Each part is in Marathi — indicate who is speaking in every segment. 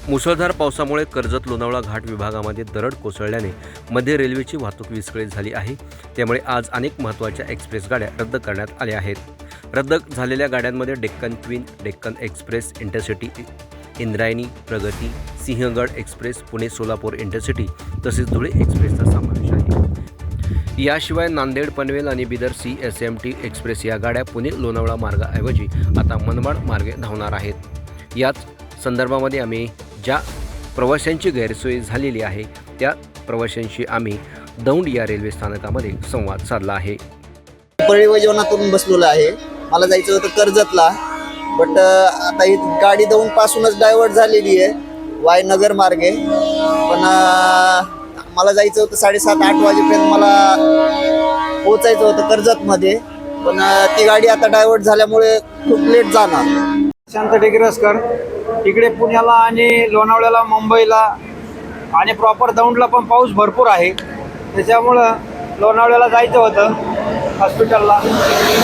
Speaker 1: मुसळधार पावसामुळे कर्जत लोणावळा घाट विभागामध्ये दरड कोसळल्याने मध्य रेल्वेची वाहतूक विस्कळीत झाली आहे। त्यामुळे आज अनेक महत्त्वाच्या एक्सप्रेस गाड्या रद्द करण्यात आल्या आहेत। रद्द झालेल्या गाड्यांमध्ये Deccan queen, Deccan express, intercity, Indrayani, प्रगती, सिंहगड एक्सप्रेस, पुणे सोलापूर इंटरसिटी तसेच धुळे एक्सप्रेसचा समावेश आहे। याशिवाय नांदेड पनवेल आणि बिदर CSMT एक्सप्रेस या गाड्या पुणे लोणावळा मार्गाऐवजी आता मनमाड मार्गे धावणार आहेत। याच संदर्भामध्ये आम्ही ज्या प्रवाशांची गैरसोय झालेली आहे त्या प्रवाशांशी आम्ही दौंड या रेल्वे स्थानकामध्ये संवाद साधला आहे।
Speaker 2: पळीव जेवणातून बसलेलो आहे। मला जायचं होतं कर्जतला, बट आता ही गाडी दौंड पासूनच डायव्हर्ट झालेली आहे वाय नगर मार्गे। पण मला जायचं होतं 7:30-8 वाजेपर्यंत मला पोहोचायचं होतं कर्जतमध्ये, पण ती गाडी आता डायव्हर्ट झाल्यामुळे खूप लेट जाणार।
Speaker 3: शांत टेकरसकर इकडे पुण्याला आणि लोणावळ्याला, मुंबईला आणि प्रॉपर दौंडला पण पाऊस भरपूर आहे। त्याच्यामुळं लोणावळ्याला जायचं होतं हॉस्पिटलला,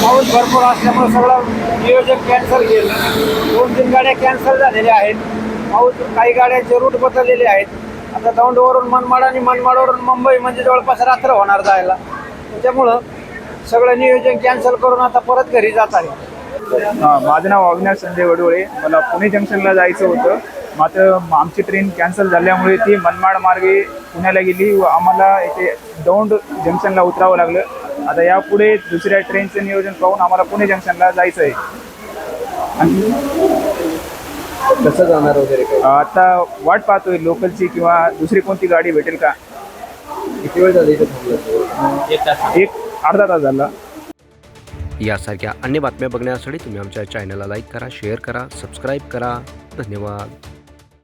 Speaker 3: पाऊस भरपूर असल्यामुळे सगळं नियोजन कॅन्सल केलं। 2-3 गाड्या कॅन्सल झालेल्या आहेत। पाऊस काही गाड्यांचे रूट बदललेले आहेत। आता दौंडवरून मनमाड आणि मनमाडवरून मुंबई म्हणजे जवळपास रात्र होणार जायला। त्याच्यामुळं सगळं नियोजन कॅन्सल करून आता परत घरी जात आहे।
Speaker 4: माझं नाव अविनाश संजय वडोळे। मला पुणे जंक्शनला जायचं होतं, मात्र आमची ट्रेन कॅन्सल झाल्यामुळे ती मनमाड मार्गे पुण्याला गेली व आम्हाला इथे दौंड जंक्शनला उतरावं लागलं। आता यापुढे दुसऱ्या ट्रेनचं नियोजन पाहून आम्हाला पुणे जंक्शनला जायचं आहे।
Speaker 2: कसं जाणार वगैरे काय?
Speaker 4: आता वाट पाहतोय लोकलची किंवा दुसरी कोणती गाडी भेटेल का।
Speaker 2: किती वेळ झाली इथे थांबलं?
Speaker 4: एक अर्धा तास झाला।
Speaker 1: यासारख्या अन्य बातम्या बघण्यासाठी तुम्ही आमच्या चॅनलला लाईक करा, शेअर करा, सबस्क्राईब करा। धन्यवाद।